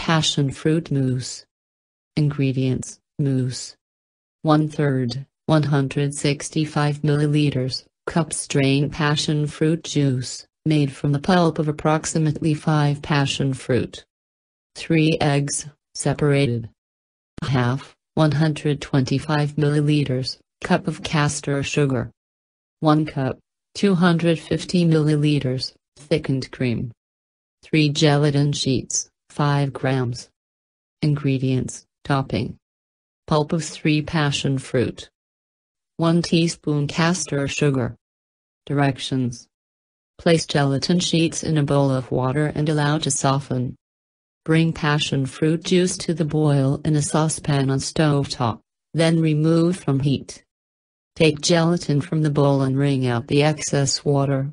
Passion Fruit Mousse. Ingredients: mousse 1/3, 165 milliliters, cup strained passion fruit juice, made from the pulp of approximately 5 passion fruit. 3 eggs, separated. Half, 125 milliliters, cup of castor sugar. 1 cup, 250 milliliters, thickened cream. 3 gelatin sheets, 5 grams. Ingredients: topping. Pulp of 3 passion fruit. 1 teaspoon castor sugar. Directions: place gelatin sheets in a bowl of water and allow to soften. Bring passion fruit juice to the boil in a saucepan on stovetop, then remove from heat. Take gelatin from the bowl and wring out the excess water.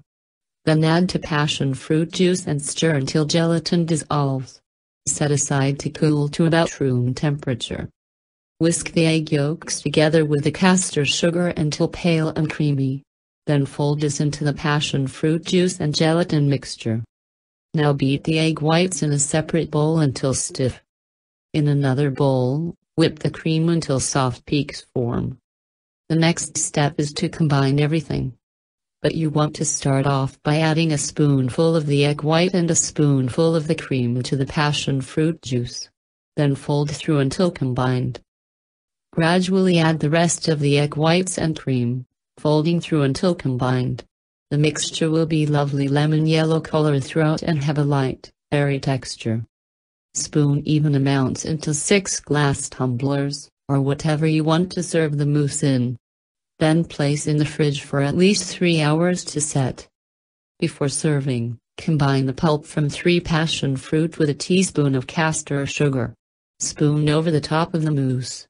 Then add to passion fruit juice and stir until gelatin dissolves. Set aside to cool to about room temperature. Whisk the egg yolks together with the castor sugar until pale and creamy. Then fold this into the passion fruit juice and gelatin mixture. Now beat the egg whites in a separate bowl until stiff. In another bowl, whip the cream until soft peaks form. The next step is to combine everything. But you want to start off by adding a spoonful of the egg white and a spoonful of the cream to the passion fruit juice. Then fold through until combined. Gradually add the rest of the egg whites and cream, folding through until combined. The mixture will be lovely lemon yellow color throughout and have a light, airy texture. Spoon even amounts into 6 glass tumblers, or whatever you want to serve the mousse in. Then place in the fridge for at least 3 hours to set. Before serving, combine the pulp from 3 passion fruit with a teaspoon of castor sugar. Spoon over the top of the mousse.